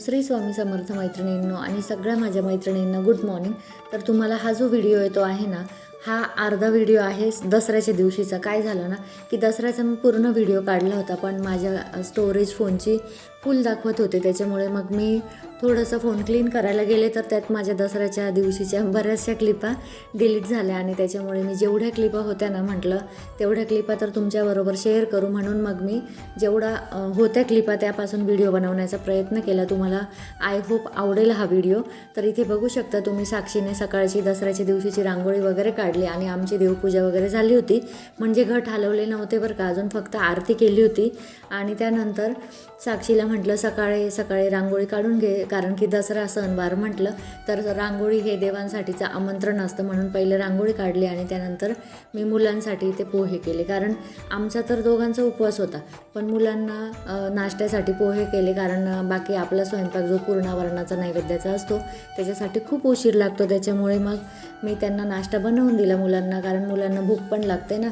श्री स्वामी समर्थ मैत्रिणींनो आणि सगळ्या माझ्या मैत्रिणींना गुड मॉर्निंग। तर तुम्हाला हा जो व्हिडिओ येतो आहे ना, हा अर्धा व्हिडिओ आहे दसऱ्याच्या दिवशीचा। काय झालं ना की दसऱ्याचा मी पूर्ण व्हिडिओ काढला होता, पण माझ्या स्टोरेज फोनची फुल दाखवत होते, त्याच्यामुळे मग मी थोडंसं फोन क्लीन करायला गेले तर त्यात माझ्या दसऱ्याच्या दिवशीच्या बऱ्याचशा क्लिपा डिलीट झाल्या आणि त्याच्यामुळे मी जेवढ्या क्लिपा होत्या ना म्हटलं तेवढ्या क्लिपा तर तुमच्याबरोबर शेअर करू, म्हणून मग मी जेवढा होत्या क्लिपा त्यापासून व्हिडिओ बनवण्याचा प्रयत्न केला। तुम्हाला आय होप आवडेल हा व्हिडिओ। तर इथे बघू शकता तुम्ही, साक्षीने सकाळची दसऱ्याच्या दिवशीची रांगोळी वगैरे काढली आणि आमची देवपूजा वगैरे झाली होती, म्हणजे घट हलवले नव्हते बरं का, अजून फक्त आरती केली होती। आणि त्यानंतर साक्षीला म्हटलं सकाळी सकाळी रांगोळी काढून घे, कारण की दसरा सणवार म्हटलं तर रांगोळी हे देवांसाठीचं आमंत्रण असतं, म्हणून पहिले रांगोळी काढली आणि त्यानंतर मी मुलांसाठी ते पोहे केले, कारण आमचा तर दोघांचा उपवास होता, पण मुलांना नाश्त्यासाठी पोहे केले, कारण बाकी आपला स्वयंपाक जो पूर्णावरणाचा नैवेद्याचा असतो त्याच्यासाठी खूप उशीर लागतो, त्याच्यामुळे मग मी त्यांना नाश्ता बनवून दिला मुलांना, कारण मुलांना भूक पण लागते ना।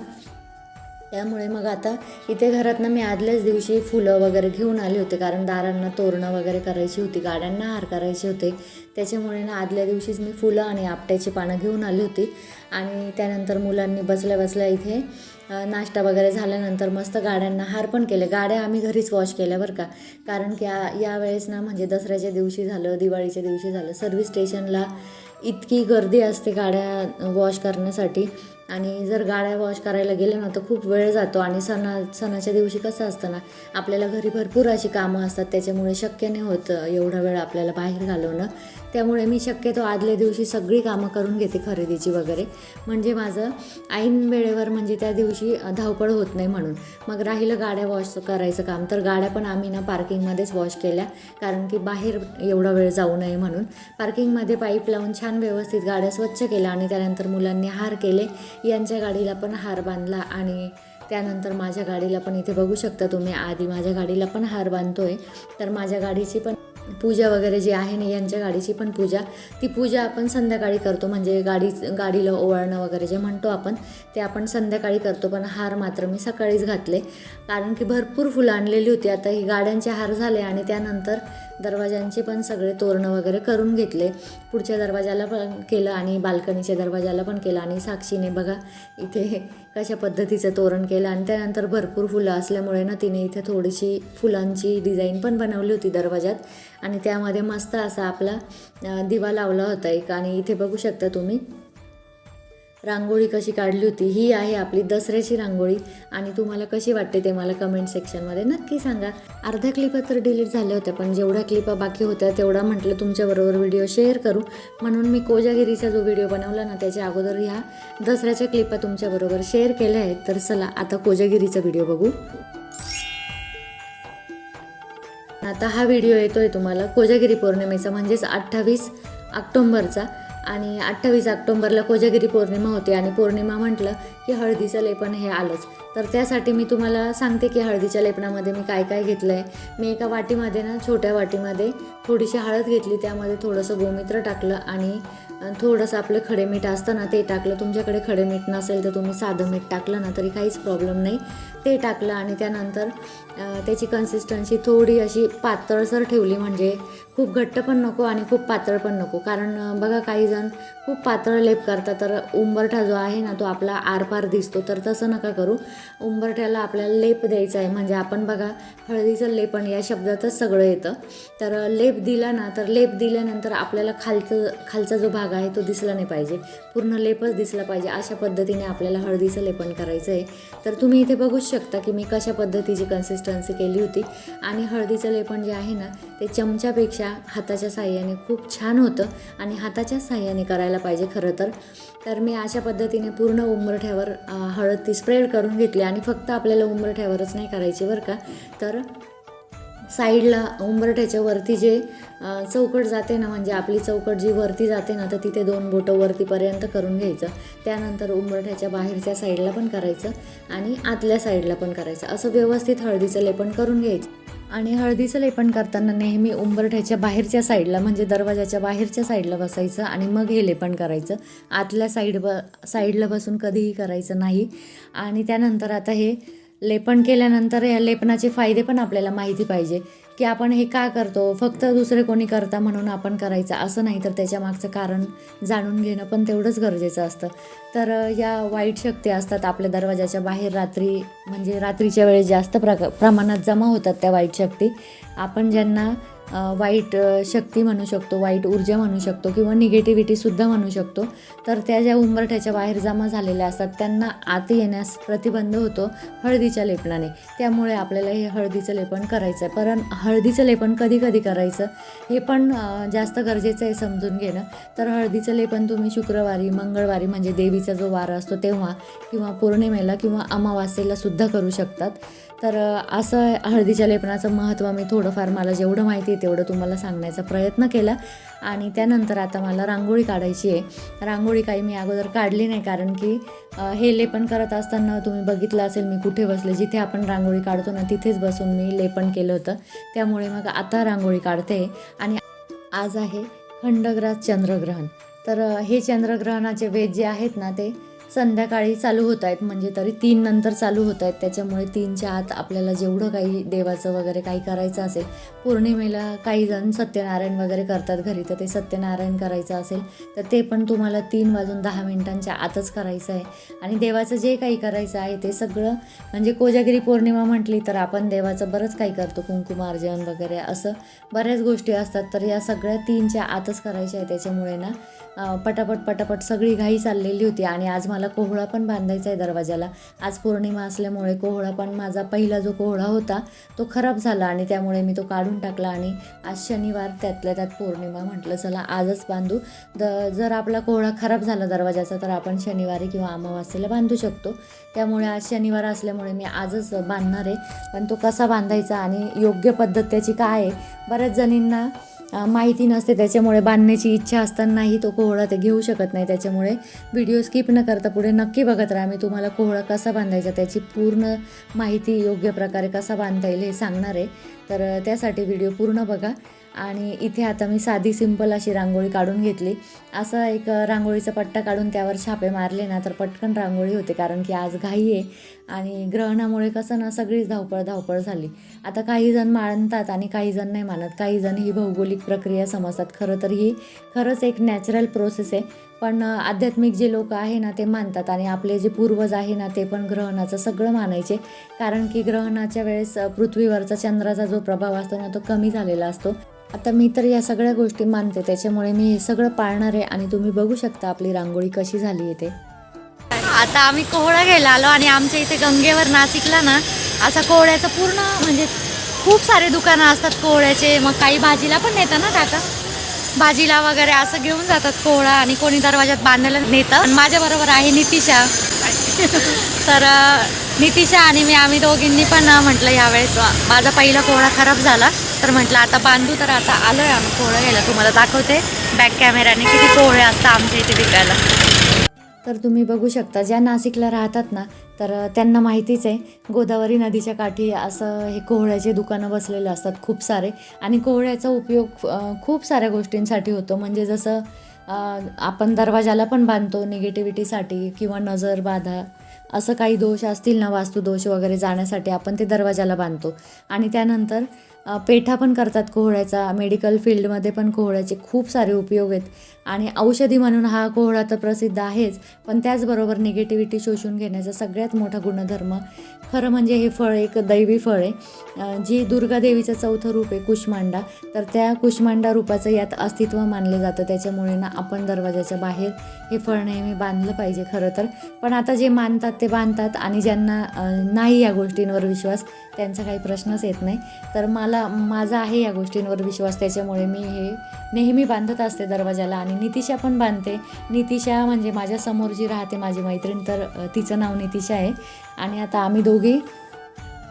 त्यामुळे मग आता इथे घरातनं मी आदल्याच दिवशी फुलं वगैरे घेऊन आले होते, कारण दारांना तोरणं वगैरे करायची होती, गाड्यांना हार करायचे होते, त्याच्यामुळे ना आदल्या दिवशीच मी फुलं आणि आपट्याची पानं घेऊन आली होती। आणि त्यानंतर मुलांनी बसल्या बसल्या इथे नाश्ता वगैरे झाल्यानंतर मस्त गाड्यांना हार पण केले। गाड्या आम्ही घरीच वॉश केल्या बरं का, कारण की यावेळेस ना म्हणजे दसऱ्याच्या दिवशी झालं, दिवाळीच्या दिवशी झालं, सर्व्हिस स्टेशनला इतकी गर्दी असते गाड्या वॉश करण्यासाठी, आणि जर गाड्या वॉश करायला गेले ना तर खूप वेळ जातो, आणि सणाच्या दिवशी कसं असतं ना आपल्याला घरी भरपूर अशी कामं असतात, त्याच्यामुळे शक्य नाही होत एवढा वेळ आपल्याला बाहेर घालवणं। त्यामुळे मी शक्यतो आदल्या दिवशी सगळी कामं करून घेते खरेदीची वगैरे, म्हणजे माझं ऐन वेळेवर म्हणजे त्या दिवशी धावपळ होत नाही म्हणून। मग राहिलं गाड्या वॉश करायचं काम, तर गाड्या पण आम्ही ना पार्किंगमध्येच वॉश केल्या, कारण की बाहेर एवढा वेळ जाऊ नये म्हणून। पार्किंगमध्ये पाईप लावून छान व्यवस्थित गाड्या स्वच्छ केल्या आणि त्यानंतर मुलांनी हार केले, यांच्या गाडीला पण हार बांधला आणि त्यानंतर माझ्या गाडीला पण इथे बघू शकता तुम्ही, आधी माझ्या गाडीला पण हार बांधतोय। तर माझ्या गाडीची पण पूजा वगैरे जी आहे ना, यांच्या गाडीची पण पूजा, ती पूजा आपण संध्याकाळी करतो, म्हणजे गाडीला ओवाळणं वगैरे जे म्हणतो आपण ते आपण संध्याकाळी करतो, पण हार मात्र मी सकाळीच घातले, कारण की भरपूर फुलं आणलेली होती। आता ही गाड्यांचे हार झाले आणि त्यानंतर दरवाजांचे पण सगळे तोरणं वगैरे करून घेतले, पुढच्या दरवाजाला पण केलं आणि बाल्कनीच्या दरवाजाला पण केलं, आणि साक्षीने बघा इथे कशा पद्धतीचं तोरण केलं, आणि त्यानंतर भरपूर फुलं असल्यामुळे ना तिने इथे थोडीशी फुलांची डिझाईन पण बनवली होती दरवाजात, आणि त्यामध्ये मस्त असा आपला दिवा लावला होता एक। आणि इथे बघू शकता तुम्ही रांगोळी कशी काढली होती, ही आहे आपली दसऱ्याची रांगोळी, आणि तुम्हाला कशी वाटते ते मला कमेंट सेक्शनमध्ये नक्की सांगा। अर्ध्या क्लिपा तर डिलीट झाल्या होत्या, पण जेवढ्या क्लिपा बाकी होत्या तेवढा म्हटलं तुमच्याबरोबर व्हिडिओ शेअर करू, म्हणून मी कोजागिरीचा जो व्हिडिओ बनवला ना त्याच्या अगोदर ह्या दसऱ्याच्या क्लिपा तुमच्याबरोबर शेअर केल्या आहेत। तर चला आता कोजागिरीचा व्हिडिओ बघू। आता हा व्हिडिओ येतोय तुम्हाला कोजागिरी पौर्णिमेचा, म्हणजेच 28 ऑक्टोंबरचा, आणि 28 ऑक्टोंबरला कोजागिरी पौर्णिमा होते, आणि पौर्णिमा म्हटलं की हळदीचं लेपन हे आलंच। तर त्यासाठी मी तुम्हाला सांगते की हळदीच्या लेपनामध्ये मी काय काय घेतलं आहे। मी एका वाटीमध्ये ना, छोट्या वाटीमध्ये थोडीशी हळद घेतली, त्यामध्ये थोडंसं गोमित्र टाकलं आणि थोडंसं आपलं खडे मीठ असतं ना ते टाकलं। तुमच्याकडे खडे मीठ नसेल तर तुम्ही साधं मीठ टाकलं ना तरी काहीच प्रॉब्लेम नाही, ते टाकलं। आणि त्यानंतर त्याची कन्सिस्टन्सी थोडी अशी पातळसर ठेवली, म्हणजे खूप घट्ट पण नको आणि खूप पातळ पण नको, कारण बघा काही जण खूप पातळ लेप करतात तर उंबरठा जो आहे ना तो आपला आरपार दिसतो, तर तसं नका करू। उंबरठ्याला आपल्याला लेप द्यायचा आहे, म्हणजे आपण बघा हळदीचं लेपन या शब्दातच सगळं येतं, तर लेप दिला ना, तर लेप दिल्यानंतर आपल्याला खालचा जो भाग आहे तो दिसला नाही पाहिजे, पूर्ण लेपच दिसला पाहिजे, अशा पद्धतीने आपल्याला हळदीचं लेपन करायचं आहे। तर तुम्ही इथे बघूच शकता की मी कशा पद्धतीची कन्सिस्टन्सी केली होती, आणि हळदीचं लेपन जे आहे ना ते चमच्यापेक्षा हाताच्या साह्याने खूप छान होतं, आणि हाताच्या साह्याने करायला पाहिजे खरं तर मी अशा पद्धतीने पूर्ण उंबरठ्यावर हळद ती स्प्रेड करून घेतली, आणि फक्त आपल्याला उंबरठ्यावरच नाही करायची बरं का, तर साईडला उंबरठ्याच्या वरती जे चौकट जाते ना, म्हणजे आपली चौकट जी वरती जाते ना, तर तिथे 2 बोटं वरतीपर्यंत करून घ्यायचं, त्यानंतर उंबरठ्याच्या बाहेरच्या साईडला पण करायचं आणि आतल्या साईडला पण करायचं, असं व्यवस्थित हळदीचं लेपन करून घ्यायचं। आणि हळदीचं लेपन करताना नेहमी उंबरठ्याच्या बाहेरच्या साईडला, म्हणजे दरवाजाच्या बाहेरच्या साईडला बसायचं आणि मग हे लेपन करायचं, आतल्या साईडला बसून कधीही करायचं नाही। आणि त्यानंतर आता हे लेपन केल्यानंतर या लेपनाचे फायदे पण आपल्याला माहिती पाहिजे, की आपण हे का करतो, फक्त दुसरे कोणी करता म्हणून आपण करायचं असं नाही, तर त्याच्या मागचं कारण जाणून घेणं पण तेवढंच गरजेचं असतं. तर या वाईट शक्ती असतात आपल्या दरवाजाच्या बाहेर रात्री, म्हणजे रात्रीच्या वेळेस जास्त प्रमाणात जमा होतात त्या वाईट शक्ती. आपण ज्यांना वाईट शक्ती म्हणू शकतो, वाईट ऊर्जा म्हणू शकतो किंवा निगेटिव्हिटीसुद्धा म्हणू शकतो, तर त्या ज्या उंबरठ्याच्या बाहेर जमा झालेल्या असतात त्यांना आत येण्यास प्रतिबंध होतो हळदीच्या लेपनाने. त्यामुळे आपल्याला हे हळदीचं लेपन करायचं आहे. पण हळदीचं लेपन कधी कधी करायचं हे पण जास्त गरजेचं आहे समजून घेणं. तर हळदीचं लेपन तुम्ही शुक्रवारी, मंगळवारी म्हणजे देवीचा जो वार असतो तेव्हा, किंवा पौर्णिमेला किंवा अमावास्येला सुद्धा करू शकतात. तर असं हळदीच्या लेपनाचं महत्त्व मी थोडंफार मला जेवढं माहिती आहे तेवढं तुम्हाला सांगण्याचा प्रयत्न केला. आणि त्यानंतर आता मला रांगोळी काढायची आहे. रांगोळी काही मी अगोदर काढली नाही, कारण की हे लेपन करत असताना तुम्ही बघितलं असेल मी कुठे बसले, जिथे आपण रांगोळी काढतो ना तिथेच बसून मी लेपन केलं होतं. त्यामुळे मग आता रांगोळी काढते. आणि आज आहे खंडग्रास चंद्रग्रहण. तर हे चंद्रग्रहणाचे वेध जे आहेत ना ते संध्याकाळी चालू होत आहेत, म्हणजे तरी 3 नंतर चालू होत आहेत. त्याच्यामुळे 3च्या आत आपल्याला जेवढं काही देवाचं वगैरे काही करायचं असेल, पौर्णिमेला काही जण सत्यनारायण वगैरे करतात घरी, तर ते सत्यनारायण करायचं असेल तर ते पण तुम्हाला 3:10 आतच करायचं आहे. आणि देवाचं जे काही करायचं आहे ते सगळं, म्हणजे कोजागिरी पौर्णिमा म्हटली तर आपण देवाचं बरंच काही करतो, कुंकुमार्जन वगैरे असं बऱ्याच गोष्टी असतात. तर या सगळ्या 3च्या आतच करायच्या आहे. त्याच्यामुळे ना पटापट सगळी घाई चाललेली होती. आणि आज मला कोहळा पण बांधायचा आहे दरवाजाला. आज पौर्णिमा असल्यामुळे कोहळा पण, माझा पहिला जो कोहळा होता तो खराब झाला आणि त्यामुळे मी तो काढून टाकला. आणि आज शनिवार, त्यातल्या त्यात पौर्णिमा, म्हटलं चला आजच बांधू. जर आपला कोहळा खराब झाला दरवाजाचा तर आपण शनिवारी किंवा अमावास्येला बांधू शकतो. त्यामुळे आज शनिवार असल्यामुळे मी आजच बांधणार आहे. पण तो कसा बांधायचा आणि योग्य पद्धत त्याची काय आहे, बऱ्याच जणींना माहिती नसते. त्याच्यामुळे बांधण्याची इच्छा असतानाही तो कोहळा ते घेऊ शकत नाही. त्याच्यामुळे व्हिडिओ स्किप न करता पुढे नक्की बघत राहा. मी तुम्हाला कोहळा कसा बांधायचा, त्याची पूर्ण माहिती, योग्य प्रकारे कसा बांधता येईल हे सांगणार आहे. तर त्यासाठी व्हिडिओ पूर्ण बघा. आणि इथे आता मी साधी सिंपल अशी रांगोळी काढून घेतली. असा एक रांगोळीचा पट्टा काढून त्यावर छापे मारले ना तर पटकन रांगोळी होते, कारण की आज घाई आहे. आणि ग्रहणामुळे कसं ना सगळीच धावपळ झाली. आता काही जण मानतात आणि काही जण नाही मानत. काही जण ही भौगोलिक प्रक्रिया समजतात. खरं तर ही खरंच एक नॅचरल प्रोसेस आहे. पण आध्यात्मिक जे लोक आहे ना ते मानतात. आणि आपले जे पूर्वज आहे ना ते पण ग्रहणाचं सगळं मानायचे, कारण की ग्रहणाच्या वेळेस पृथ्वीवरचा चंद्राचा जो प्रभाव असतो ना तो कमी झालेला असतो. आता मी तर या सगळ्या गोष्टी मानते, त्याच्यामुळे मी हे सगळं पाळणार आहे. आणि तुम्ही बघू शकता आपली रांगोळी कशी झाली आहे ते. आता आम्ही कोहळा घ्यायला आलो आणि आमच्या इथे गंगेवर नाशिकला ना असा कोहळ्याचं पूर्ण, म्हणजे खूप सारे दुकानं असतात कोहळ्याचे. मग काही भाजीला पण नेतात ना काका, भाजीला वगैरे असं घेऊन जातात कोहळा. आणि कोणी दरवाजात बांधायला नेतं. आणि माझ्याबरोबर आहे नितिशा. तर नितिशा आणि आम्ही दोघींनी पण म्हटलं यावेळेस माझा पहिला कोहळा खराब झाला तर म्हटलं आता बांधू. तर आता आलोय आम्ही कोहळा घ्यायला. तुम्हाला दाखवते बॅक कॅमेऱ्याने किती कोहळे असतात आमच्या इथे विकायला. तर तुम्ही बघू शकता, ज्या नाशिकला राहतात ना तर त्यांना माहितीच आहे, गोदावरी नदीच्या काठी असं हे कोहळ्याचे दुकानं बसलेले असतात खूप सारे. आणि कोहळ्याचा उपयोग खूप साऱ्या गोष्टींसाठी होतो. म्हणजे जसं आपण दरवाजाला पण बांधतो निगेटिव्हिटीसाठी, किंवा नजर बाधा असं काही दोष असतील ना, वास्तुदोष वगैरे जाण्यासाठी आपण ते दरवाजाला बांधतो. आणि त्यानंतर पेठा पण करतात कोहळ्याचा. मेडिकल फील्डमध्ये पण कोहळ्याचे खूप सारे उपयोग आहेत. आणि औषधी म्हणून हा कोहळा तर प्रसिद्ध आहेच, पण त्याचबरोबर निगेटिव्हिटी शोषून घेण्याचा सगळ्यात मोठा गुणधर्म. खरं म्हणजे हे फळ एक दैवी फळ आहे, जी दुर्गा देवीचं चौथं रूप आहे कुष्मांडा. तर त्या कुष्मांडा रूपाचं यात अस्तित्व मानलं जातं. त्याच्यामुळे ना आपण दरवाजाच्या बाहेर हे फळ नेहमी बांधलं पाहिजे खरं तर. पण आता जे मानतात ते बांधतात, आणि ज्यांना नाही या गोष्टींवर विश्वास त्यांचा काही प्रश्नच येत नाही. तर माझा आहे या गोष्टींवर विश्वास, त्याच्यामुळे मी हे नेहमी बांधत असते दरवाजाला. आणि नितिशा पण बांधते. नितिशा म्हणजे माझ्यासमोर जी राहते माझी मैत्रीण, तर तिचं नाव नितिशा आहे. आणि आता आम्ही दोघी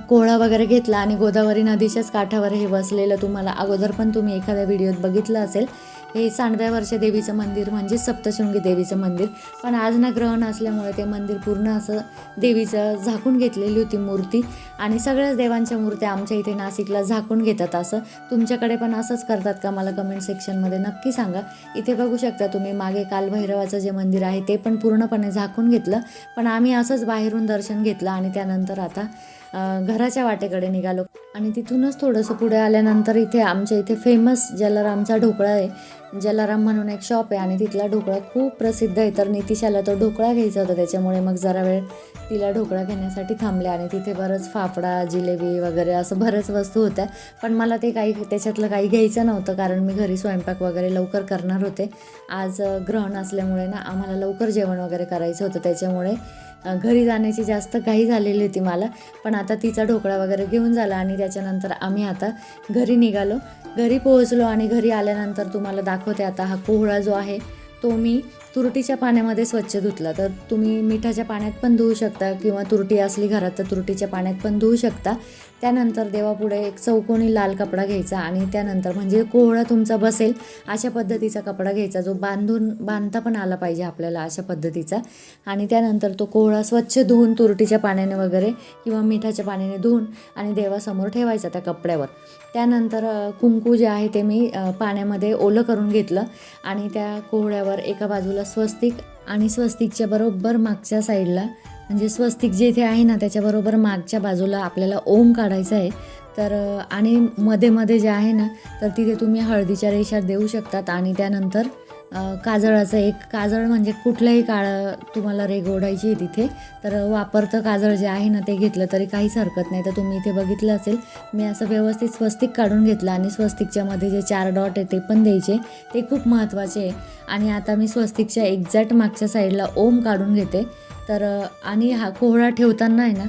कोहळा वगैरे घेतला आणि गोदावरी नदीच्याच काठावर हे बसलेलं तुम्हाला अगोदर पण तुम्ही एखाद्या व्हिडिओत बघितलं असेल. हे सांडव्यावरच्या देवीचं मंदिर म्हणजे सप्तशृंगी देवीचं मंदिर. पण आज ना ग्रहण असल्यामुळे ते मंदिर पूर्ण असं देवीचं झाकून घेतलेली होती मूर्ती. आणि सगळ्याच देवांच्या मूर्त्या आमच्या इथे नाशिकला झाकून घेतात. असं तुमच्याकडे पण असंच करतात का, मला कमेंट सेक्शनमध्ये नक्की सांगा. इथे बघू शकता तुम्ही मागे कालभैरवाचं जे मंदिर आहे ते पण पूर्णपणे झाकून घेतलं. पण आम्ही असंच बाहेरून दर्शन घेतलं आणि त्यानंतर आता घराच्या वाटेकडे निघालो आणि तिथूनच थोडंसं पुढे आल्यानंतर इथे आमच्या इथे फेमस जलारामचा ढोकळा आहे. जलाराम म्हणून एक शॉप आहे आणि तिथला ढोकळा खूप प्रसिद्ध आहे. तर नितिशाला तो ढोकळा घ्यायचा होता, त्याच्यामुळे मग जरा वेळ तिला ढोकळा घेण्यासाठी थांबले आणि तिथे बरंच फाफडा, जिलेबी वगैरे असं बऱ्याच वस्तू होत्या. पण मला ते त्याच्यातलं काही घ्यायचं नव्हतं, कारण मी घरी स्वयंपाक वगैरे लवकर करणार होते. आज ग्रहण असल्यामुळे ना आम्हाला लवकर जेवण वगैरे करायचं होतं, त्याच्यामुळे घरी जाण्याची जास्त घाई झालेली होती मला. पण आता तिचा ढोकळा वगैरे घेऊन झाला आणि त्याच्यानंतर आम्ही आता घरी निघालो. घरी पोहोचलो आणि घरी आल्यानंतर तुम्हाला दाखवते आता हा कोहळा जो आहे तो मी तुरटीच्या पाण्यामध्ये स्वच्छ धुतला. तर तुम्ही मिठाच्या पाण्यात पण धुवू शकता किंवा तुरटी असली घरात तर तुरटीच्या पाण्यात पण धुवू शकता. त्यानंतर देवापुढे एक चौकोनी लाल कपडा घ्यायचा आणि त्यानंतर म्हणजे कोहळा तुमचा बसेल अशा पद्धतीचा कपडा घ्यायचा, जो बांधता पण आला पाहिजे आपल्याला अशा पद्धतीचा. आणि त्यानंतर तो कोहळा स्वच्छ धुवून तुरटीच्या पाण्याने वगैरे किंवा मिठाच्या पाण्याने धुवून आणि देवासमोर ठेवायचा त्या कपड्यावर. त्यानंतर कुंकू जे आहे ते मी पाण्यामध्ये ओलं करून घेतलं आणि त्या कोहळ्यावर एका बाजूला स्वस्तिक आणि स्वस्तिकच्या बरोबर मागच्या साईडला म्हणजे स्वस्तिक जे इथे आहे ना त्याच्याबरोबर मागच्या बाजूला आपल्याला ओम काढायचा आहे. तर आणि मध्ये जे आहे ना तर तिथे तुम्ही हळदीच्या रेषा देऊ शकतात. आणि त्यानंतर काजळाचं एक काजळ म्हणजे कुठलंही काळं तुम्हाला रेघ ओढायची आहे तिथे, तर वापरतं काजळ जे आहे ना ते घेतलं तरी काहीच हरकत नाही. तर तुम्ही इथे बघितलं असेल मी असं व्यवस्थित स्वस्तिक काढून घेतलं आणि स्वस्तिकच्या मध्ये जे 4 डॉट आहे ते पण द्यायचे, ते खूप महत्त्वाचे आहे. आणि आता मी स्वस्तिकच्या एक्झॅक्ट मागच्या साईडला ओम काढून घेते. तर आणि हा कोहळा ठेवताना आहे ना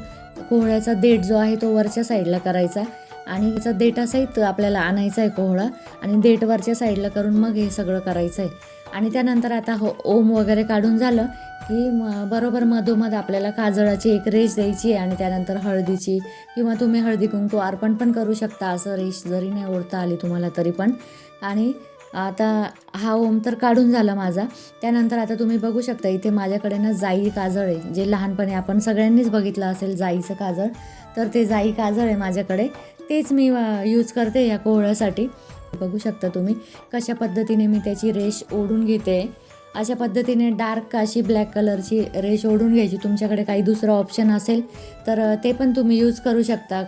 कोहळ्याचा देठ जो आहे तो वरच्या साईडला करायचा आणि त्याचा देठासहित आपल्याला आणायचा आहे कोहळा आणि देठ वरच्या साईडला करून मग हे सगळं करायचं आहे. आणि त्यानंतर आता ओम वगैरे काढून झालं की बरोबर मधोमध आपल्याला काजळाची एक रेष द्यायची आहे आणि त्यानंतर हळदीची किंवा तुम्ही हळदी कुंकू अर्पण पण करू शकता, असं रेष जरी नाही ओढता आली तुम्हाला तरी पण. आणि आता हा ओम तर काढून झाला माझा. त्यानंतर आता तुम्ही बघू शकता इथे माझ्याकडे ना जाई काजळ आहे, जे लहानपणी आपण सगळ्यांनीच बघितलं असेल जाईचं काजळ. तर ते जाई काजळ आहे माझ्याकडे, तेच मी यूज करते या कोहळ्यासाठी. बघू शकता तुम्ही कशा पद्धतीने मी त्याची रेष ओढून घेते. अशा पद्धतीने डार्क अशी ब्लॅक कलरची रेष ओढून घ्यायची. तुमच्याकडे काही दुसरं ऑप्शन असेल तर ते पण तुम्ही यूज करू शकता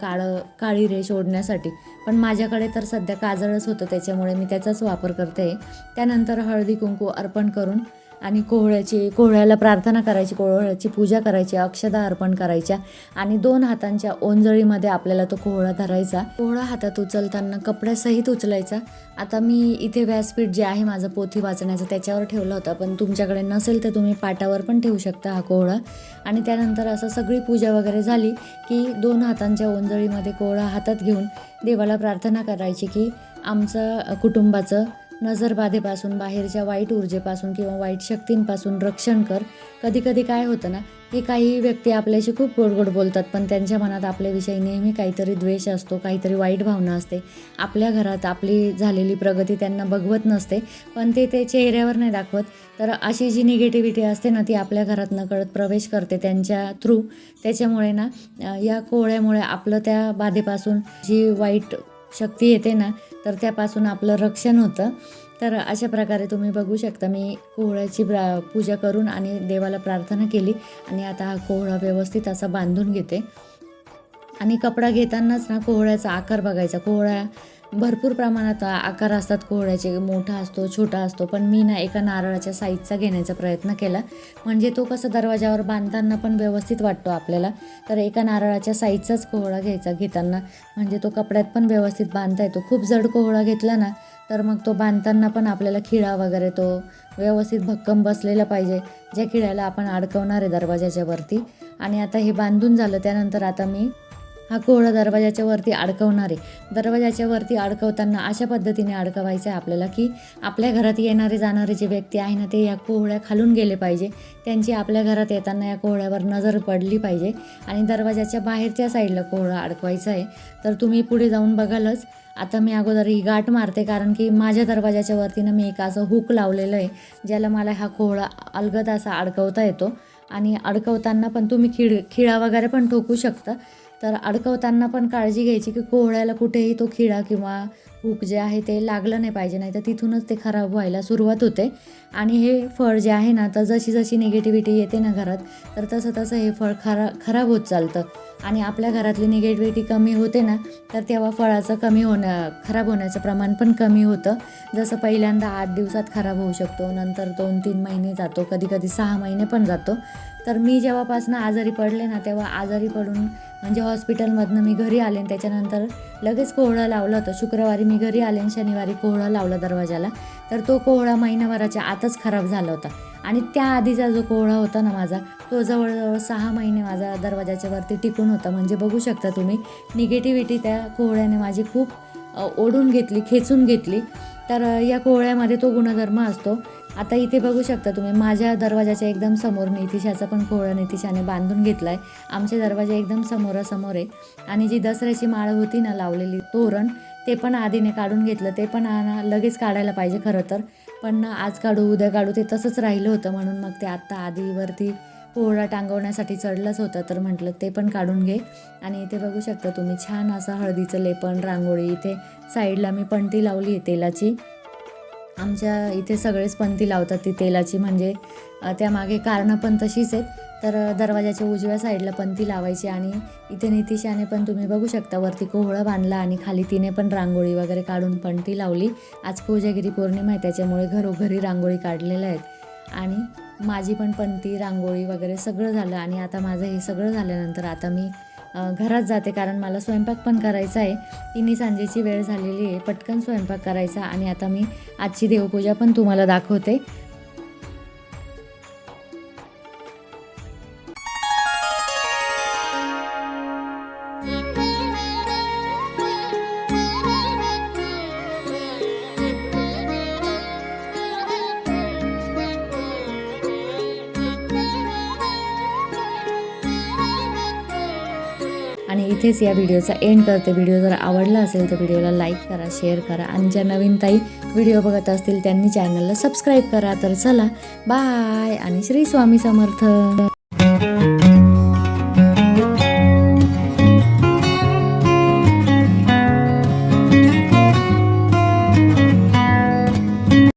काळी रेष ओढण्यासाठी, पण माझ्याकडे तर सध्या काजळच होतं त्याच्यामुळे मी त्याचाच वापर करते. त्यानंतर हळदी कुंकू अर्पण करून आणि कोहळ्याला प्रार्थना करायची, कोहळ्याची पूजा करायची, अक्षदा अर्पण करायच्या आणि 2 हातांच्या ओंजळीमध्ये आपल्याला तो कोहळा धरायचा. कोहळा हातात उचलताना कपड्यासहित उचलायचा. आता मी इथे व्यासपीठ जे आहे माझं पोथी वाचण्याचं त्याच्यावर ठेवलं होतं, पण तुमच्याकडे नसेल तर तुम्ही पाटावर पण ठेवू शकता हा कोहळा. आणि त्यानंतर असं सगळी पूजा वगैरे झाली की 2 हातांच्या ओंजळीमध्ये कोहळा हातात घेऊन देवाला प्रार्थना करायची की आमचं कुटुंबाचं नजरबाधेपासून, बाहेरच्या वाईट ऊर्जेपासून किंवा वाईट शक्तींपासून रक्षण कर. कधी कधी काय होतं ना की काही व्यक्ती आपल्याशी खूप गोड गोड बोलतात, पण त्यांच्या मनात आपल्याविषयी नेहमी काहीतरी द्वेष असतो, काहीतरी वाईट भावना असते. आपल्या घरात आपली झालेली प्रगती त्यांना बघवत नसते, पण ते चेहऱ्यावर नाही दाखवत. तर अशी जी निगेटिव्हिटी असते ना ती आपल्या घरात नकळत प्रवेश करते त्यांच्या थ्रू. त्याच्यामुळे ना या कोहळ्यामुळे आपलं त्या बाधेपासून जी वाईट शक्ती येते ना तर त्यापासून आपलं रक्षण होतं. तर अशा प्रकारे तुम्ही बघू शकता मी कोहळ्याची पूजा करून आणि देवाला प्रार्थना केली आणि आता हा कोहळा व्यवस्थित असा बांधून घेते. आणि कपडा घेतानाच ना कोहळ्याचा आकार बघायचा. कोहळा भरपूर प्रमाणात आकार असतात कोहळ्याचे, मोठा असतो, छोटा असतो, पण मी ना एका नारळाच्या साईजचा घेण्याचा प्रयत्न केला, म्हणजे तो कसं दरवाजावर बांधताना पण व्यवस्थित वाटतो आपल्याला. तर एका नारळाच्या साईजचाच कोहळा घ्यायचा घेताना, म्हणजे तो कपड्यात पण व्यवस्थित बांधता येतो. खूप जड कोहळा घेतला ना तर मग तो बांधताना पण आपल्याला खिळा वगैरे तो व्यवस्थित भक्कम बसलेला पाहिजे, ज्या खिळ्याला आपण अडकवणार आहे दरवाजाच्या वरती. आणि आता हे बांधून झालं त्यानंतर आता मी हा कोहळा दरवाजाच्या वरती अडकवणार आहे. दरवाजाच्या वरती अडकवताना अशा पद्धतीने अडकवायचं आहे आपल्याला की आपल्या घरात येणारे जाणारे जे व्यक्ती आहे ना ते या कोहळ्या खालून गेले पाहिजे, त्यांची आपल्या घरात येताना या कोहळ्यावर नजर पडली पाहिजे. आणि दरवाजाच्या बाहेरच्या साईडला कोहळा अडकवायचा आहे. तर तुम्ही पुढे जाऊन बघालच. आता मी अगोदर ही गाठ मारते, कारण की माझ्या दरवाजाच्या वरतीनं मी एक असं हुक लावलेलं आहे ज्याला मला हा कोहळा अलगद असा अडकवता येतो. आणि अडकवताना पण तुम्ही खिळा वगैरे पण ठोकू शकता. तर अडकवताना पण काळजी घ्यायची की कोहळ्याला कुठेही तो खिळा किंवा हुक जे आहे ते लागलं नाही पाहिजे, नाही तर तिथूनच ते खराब व्हायला सुरुवात होते. आणि हे फळ जे आहे ना, तर जशी जशी निगेटिव्हिटी येते ना घरात, तर तसं तसं हे फळ खराब होत चालतं. आणि आपल्या घरातली निगेटिव्हिटी कमी होते ना, तर तेव्हा फळाचं खराब होण्याचं प्रमाण पण कमी होतं. जसं पहिल्यांदा 8 दिवसात खराब होऊ शकतो, नंतर 2-3 महिने जातो, कधी कधी 6 महिने पण जातो. तर मी जेव्हापासून आजारी पडले ना, तेव्हा आजारी पडून म्हणजे हॉस्पिटलमधनं मी घरी आले आणि त्याच्यानंतर लगेच कोहळं लावलं होतं. शुक्रवारी मी घरी आले आणि शनिवारी कोहळं लावलं दरवाजाला. तर तो कोहळा महिनाभराच्या आतच खराब झाला होता. आणि त्याआधीचा जो कोहळा होता ना माझा, तो जवळजवळ 6 महिने माझा दरवाजाच्या वरती टिकून होता. म्हणजे बघू शकता तुम्ही, निगेटिव्हिटी त्या कोहळ्याने माझी खूप ओढून घेतली, खेचून घेतली. तर या कोहळ्यामध्ये तो गुणधर्म असतो. आता इथे बघू शकता तुम्ही, माझ्या दरवाजाच्या एकदम समोर नितिशाचा पण कोहळा नितिशाने बांधून घेतला आहे. आमचे दरवाजे एकदम समोरासमोर आहे. आणि जी दसऱ्याची माळ होती ना लावलेली, तोरण, ते पण आधीने काढून घेतलं. ते पण लगेच काढायला पाहिजे खरं तर, पण आज काढू उद्या काढू ते तसंच राहिलं होतं. म्हणून मग ते आत्ता आधीवरती कोहळा टांगवण्यासाठी चढलंच होतं, तर म्हटलं ते पण काढून घे. आणि इथे बघू शकता तुम्ही, छान असं हळदीचं लेपन, रांगोळी, इथे साईडला मी पणती लावली आहे तेलाची. आमच्या इथे सगळेच पणती लावतात ती तेलाची, म्हणजे त्यामागे कारणं पण तशीच आहेत. तर दरवाजाच्या उजव्या साईडला पणती लावायची. आणि इथे नितिशाने पण तुम्ही बघू शकता वरती कोहळा बांधला आणि खाली तिने पण रांगोळी वगैरे काढून पणती लावली. आज कोजागिरी पौर्णिमा आहे, त्याच्यामुळे घरोघरी रांगोळी काढलेल्या आहेत. आणि माझी पण पणती, रांगोळी वगैरे सगळं झालं. आणि आता माझं हे सगळं झाल्यानंतर आता मी घरात जाते, कारण मला स्वयंपाक पण करायचा आहे. 3 सांजेची वेळ झालेली आहे, पटकन स्वयंपाक करायचा. आणि आता मी आजची देवपूजा पण तुम्हाला दाखवते. आणि इथेच या व्हिडिओचा एंड करते. व्हिडिओ जर आवडला असेल तर व्हिडिओला लाईक करा, शेअर करा. आणि ज्या नवीन ताई व्हिडिओ बघत असतील त्यांनी चॅनलला सबस्क्राईब करा. तर चला, बाय आणि श्री स्वामी समर्थ.